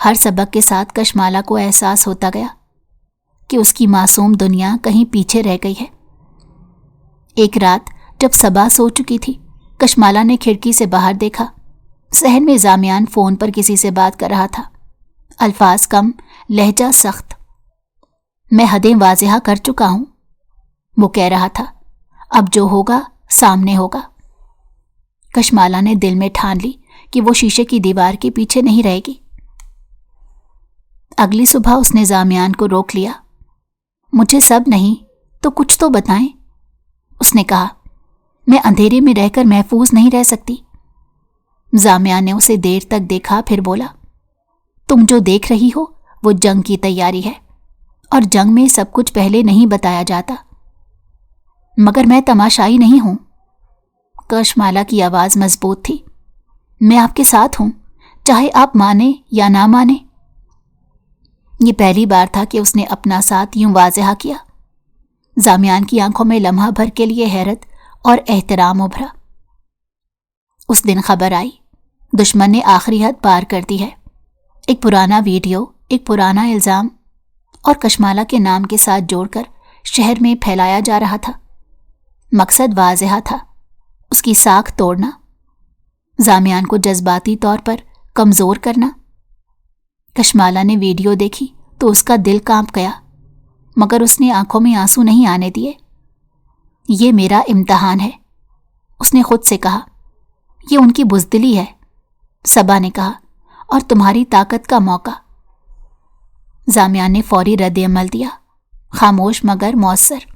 ہر سبق کے ساتھ کشمالا کو احساس ہوتا گیا کہ اس کی معصوم دنیا کہیں پیچھے رہ گئی ہے۔ ایک رات جب صبا سو چکی تھی، کشمالا نے کھڑکی سے باہر دیکھا۔ صحن میں زامیان فون پر کسی سے بات کر رہا تھا، الفاظ کم، لہجہ سخت۔ میں حدیں واضح کر چکا ہوں، وہ کہہ رہا تھا، اب جو ہوگا سامنے ہوگا۔ کشمالا نے دل میں ٹھان لی کہ وہ شیشے کی دیوار کے پیچھے نہیں رہے گی۔ اگلی صبح اس نے زامیان کو روک لیا۔ مجھے سب نہیں تو کچھ تو بتائیں، اس نے کہا، میں اندھیرے میں رہ کر محفوظ نہیں رہ سکتی۔ زامیان نے اسے دیر تک دیکھا، پھر بولا، تم جو دیکھ رہی ہو وہ جنگ کی تیاری ہے، اور جنگ میں سب کچھ پہلے نہیں بتایا جاتا۔ مگر میں تماشائی نہیں ہوں۔ کشمالا کی آواز مضبوط تھی، میں آپ کے ساتھ ہوں، چاہے آپ مانیں یا نہ مانیں۔ یہ پہلی بار تھا کہ اس نے اپنا ساتھ یوں واضح کیا۔ زامیان کی آنکھوں میں لمحہ بھر کے لیے حیرت اور احترام ابھرا۔ اس دن خبر آئی، دشمن نے آخری حد پار کر دی ہے۔ ایک پرانا ویڈیو، ایک پرانا الزام، اور کشمالا کے نام کے ساتھ جوڑ کر شہر میں پھیلایا جا رہا تھا۔ مقصد واضح تھا، اس کی ساکھ توڑنا، زامیان کو جذباتی طور پر کمزور کرنا۔ کشمالا نے ویڈیو دیکھی تو اس کا دل کانپ گیا، مگر اس نے آنکھوں میں آنسو نہیں آنے دیے۔ یہ میرا امتحان ہے، اس نے خود سے کہا۔ یہ ان کی بزدلی ہے، صبا نے کہا، اور تمہاری طاقت کا موقع۔ زامیان نے فوری رد عمل دیا، خاموش مگر مؤثر۔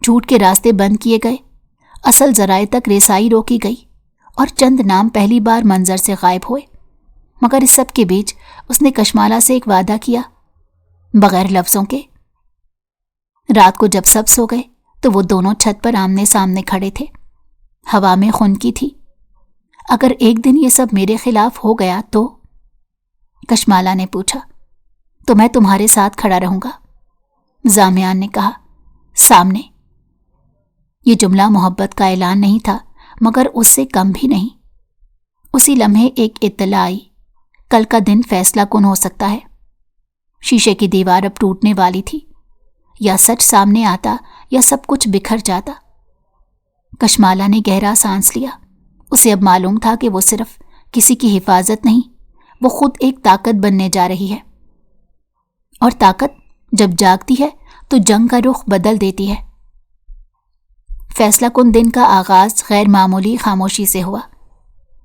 جھوٹ کے راستے بند کیے گئے، اصل ذرائع تک رسائی روکی گئی، اور چند نام پہلی بار منظر سے غائب ہوئے۔ مگر اس سب کے بیچ اس نے کشمالا سے ایک وعدہ کیا، بغیر لفظوں کے۔ رات کو جب سب سو گئے تو وہ دونوں چھت پر آمنے سامنے کھڑے تھے، ہوا میں خنکی تھی۔ اگر ایک دن یہ سب میرے خلاف ہو گیا تو؟ کشمالا نے پوچھا۔ تو میں تمہارے ساتھ کھڑا رہوں گا، زامیان نے کہا، سامنے۔ یہ جملہ محبت کا اعلان نہیں تھا، مگر اس سے کم بھی نہیں۔ اسی لمحے ایک اطلاع آئی، کل کا دن فیصلہ کن ہو سکتا ہے۔ شیشے کی دیوار اب ٹوٹنے والی تھی، یا سچ سامنے آتا یا سب کچھ بکھر جاتا۔ کشمالا نے گہرا سانس لیا، اسے اب معلوم تھا کہ وہ صرف کسی کی حفاظت نہیں، وہ خود ایک طاقت بننے جا رہی ہے، اور طاقت جب جاگتی ہے تو جنگ کا رخ بدل دیتی ہے۔ فیصلہ کن دن کا آغاز غیر معمولی خاموشی سے ہوا۔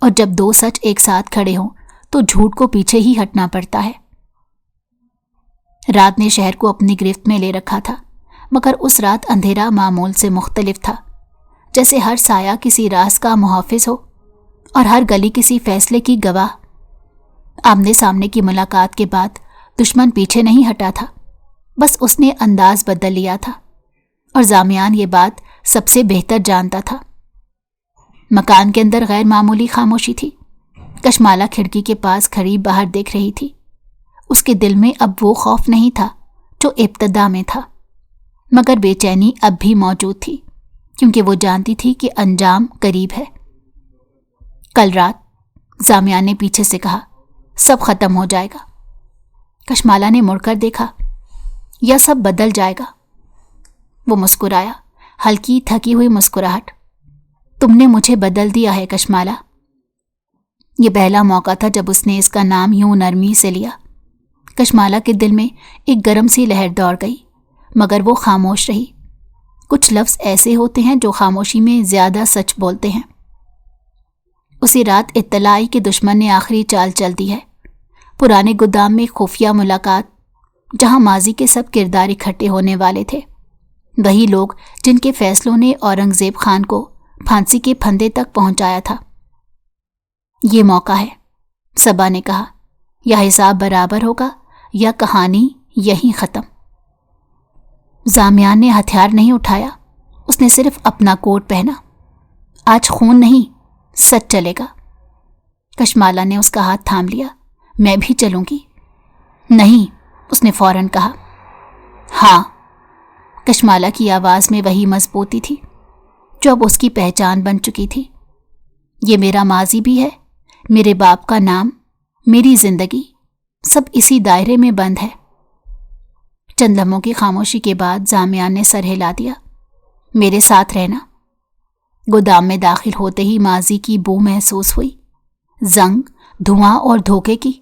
اور جب دو سچ ایک ساتھ کھڑے ہوں تو جھوٹ کو پیچھے ہی ہٹنا پڑتا ہے۔ رات نے شہر کو اپنی گرفت میں لے رکھا تھا، مگر اس رات اندھیرا معمول سے مختلف تھا، جیسے ہر سایہ کسی راز کا محافظ ہو اور ہر گلی کسی فیصلے کی گواہ۔ آمنے سامنے کی ملاقات کے بعد دشمن پیچھے نہیں ہٹا تھا، بس اس نے انداز بدل لیا تھا، اور زامیان یہ بات سب سے بہتر جانتا تھا۔ مکان کے اندر غیر معمولی خاموشی تھی۔ کشمالہ کھڑکی کے پاس کھڑی باہر دیکھ رہی تھی۔ اس کے دل میں اب وہ خوف نہیں تھا جو ابتدا میں تھا، مگر بے چینی اب بھی موجود تھی، کیونکہ وہ جانتی تھی کہ انجام قریب ہے۔ کل رات زامیان نے پیچھے سے کہا، سب ختم ہو جائے گا۔ کشمالہ نے مڑ کر دیکھا، یا سب بدل جائے گا۔ وہ مسکرایا، ہلکی تھکی ہوئی مسکراہٹ۔ تم نے مجھے بدل دیا ہے کشمالہ۔ یہ پہلا موقع تھا جب اس نے اس کا نام یوں نرمی سے لیا۔ کشمالہ کے دل میں ایک گرم سی لہر دوڑ گئی، مگر وہ خاموش رہی۔ کچھ لفظ ایسے ہوتے ہیں جو خاموشی میں زیادہ سچ بولتے ہیں۔ اسی رات اطلاع آئی کہ دشمن نے آخری چال چل دی ہے۔ پرانے گودام میں خفیہ ملاقات، جہاں ماضی کے سب کردار اکٹھے ہونے والے تھے، وہی لوگ جن کے فیصلوں نے اورنگزیب خان کو پھانسی کے پھندے تک پہنچایا تھا۔ یہ موقع ہے، صبا نے کہا، یا حساب برابر ہوگا یا کہانی یہیں ختم۔ زامیان نے ہتھیار نہیں اٹھایا، اس نے صرف اپنا کوٹ پہنا۔ آج خون نہیں، سچ چلے گا۔ کشمالہ نے اس کا ہاتھ تھام لیا۔ میں بھی چلوں گی۔ نہیں، اس نے فوراً کہا۔ ہاں، کشمالہ کی آواز میں وہی مضبوطی تھی جو اب اس کی پہچان بن چکی تھی۔ یہ میرا ماضی بھی ہے، میرے باپ کا نام، میری زندگی، سب اسی دائرے میں بند ہے۔ چند لمحوں کی خاموشی کے بعد زامیان نے سر ہلا دیا۔ میرے ساتھ رہنا۔ گودام میں داخل ہوتے ہی ماضی کی بو محسوس ہوئی، زنگ، دھواں اور دھوکے کی۔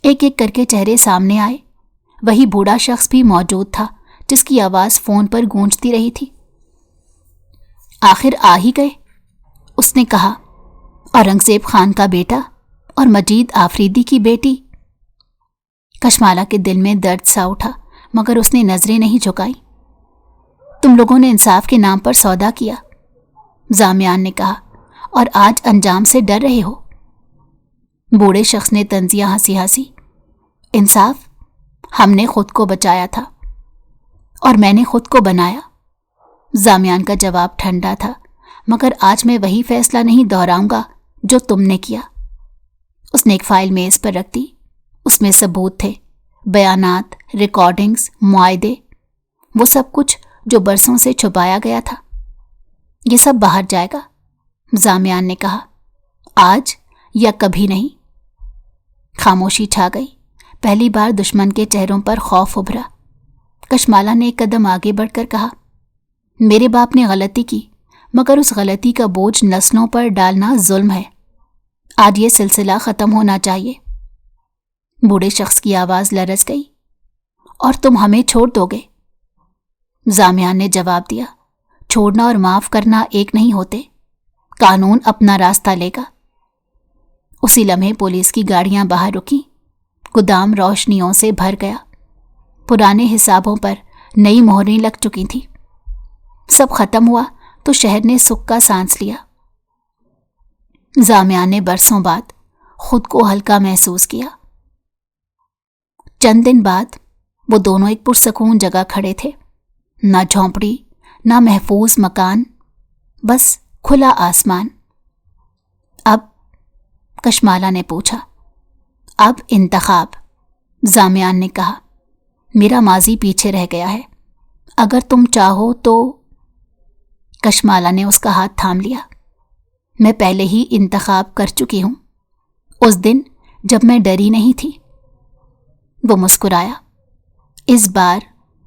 ایک ایک کر کے چہرے سامنے آئے۔ وہی بوڑھا شخص بھی موجود تھا جس کی آواز فون پر گونجتی رہی تھی۔ آخر آ ہی گئے، اس نے کہا۔ اورنگزیب خان کا بیٹا اور مجید آفریدی کی بیٹی۔ کشمالہ کے دل میں درد سا اٹھا، مگر اس نے نظریں نہیں جھکائی۔ تم لوگوں نے انصاف کے نام پر سودا کیا، زامیان نے کہا، اور آج انجام سے ڈر رہے ہو۔ بوڑھے شخص نے طنزیہ ہنسی ہنسی۔ انصاف؟ ہم نے خود کو بچایا تھا، اور میں نے خود کو بنایا۔ زامیان کا جواب ٹھنڈا تھا، مگر آج میں وہی فیصلہ نہیں دہراؤں گا جو تم نے کیا۔ اس نے ایک فائل میز پر رکھ دی۔ اس میں ثبوت تھے، بیانات، ریکارڈنگز، معاہدے، وہ سب کچھ جو برسوں سے چھپایا گیا تھا۔ یہ سب باہر جائے گا، زامیان نے کہا، آج یا کبھی نہیں۔ خاموشی چھا گئی۔ پہلی بار دشمن کے چہروں پر خوف ابھرا۔ کشمالہ نے ایک قدم آگے بڑھ کر کہا، میرے باپ نے غلطی کی، مگر اس غلطی کا بوجھ نسلوں پر ڈالنا ظلم ہے۔ آج یہ سلسلہ ختم ہونا چاہیے۔ بوڑھے شخص کی آواز لرز گئی۔ اور تم ہمیں چھوڑ دو گے؟ زامیان نے جواب دیا، چھوڑنا اور معاف کرنا ایک نہیں ہوتے، قانون اپنا راستہ لے گا۔ اسی لمحے پولیس کی گاڑیاں باہر رکیں۔ گودام روشنیوں سے بھر گیا۔ پرانے حسابوں پر نئی مہریں لگ چکی تھیں۔ سب ختم ہوا تو شہر نے سکھ کا سانس لیا۔ زامیان نے برسوں بعد خود کو ہلکا محسوس کیا۔ چند دن بعد وہ دونوں ایک پرسکون جگہ کھڑے تھے، نہ جھونپڑی، نہ محفوظ مکان، بس کھلا آسمان۔ اب؟ کشمالہ نے پوچھا۔ اب انتخاب، زامیان نے کہا۔ میرا ماضی پیچھے رہ گیا ہے، اگر تم چاہو تو۔ کشمالہ نے اس کا ہاتھ تھام لیا۔ میں پہلے ہی انتخاب کر چکی ہوں، اس دن جب میں ڈری نہیں تھی۔ وہ مسکرایا۔ اس بار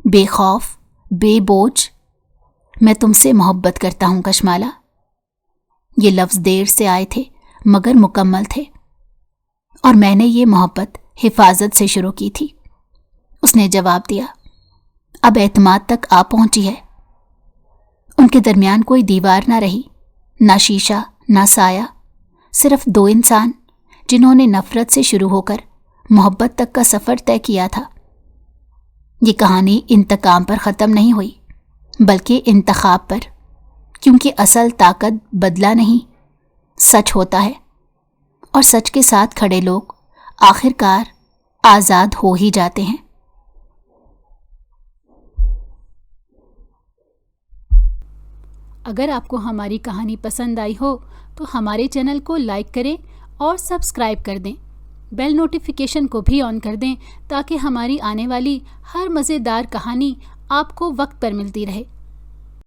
بے خوف، بے بوجھ، میں تم سے محبت کرتا ہوں کشمالہ۔ یہ لفظ دیر سے آئے تھے مگر مکمل تھے، اور میں نے یہ محبت حفاظت سے شروع کی تھی۔ اس نے جواب دیا۔ اب اعتماد تک آ پہنچی ہے۔ ان کے درمیان کوئی دیوار نہ رہی، نہ شیشہ، نہ سایہ، صرف 2 انسان جنہوں نے نفرت سے شروع ہو کر محبت تک کا سفر طے کیا تھا۔ یہ کہانی انتقام پر ختم نہیں ہوئی بلکہ انتخاب پر، کیونکہ اصل طاقت بدلہ نہیں، سچ ہوتا ہے، اور سچ کے ساتھ کھڑے لوگ آخر کار آزاد ہو ہی جاتے ہیں۔ اگر آپ کو ہماری کہانی پسند آئی ہو تو ہمارے چینل کو لائک کریں اور سبسکرائب کر دیں، بیل نوٹیفیکیشن کو بھی آن کر دیں تاکہ ہماری آنے والی ہر مزیدار کہانی آپ کو وقت پر ملتی رہے۔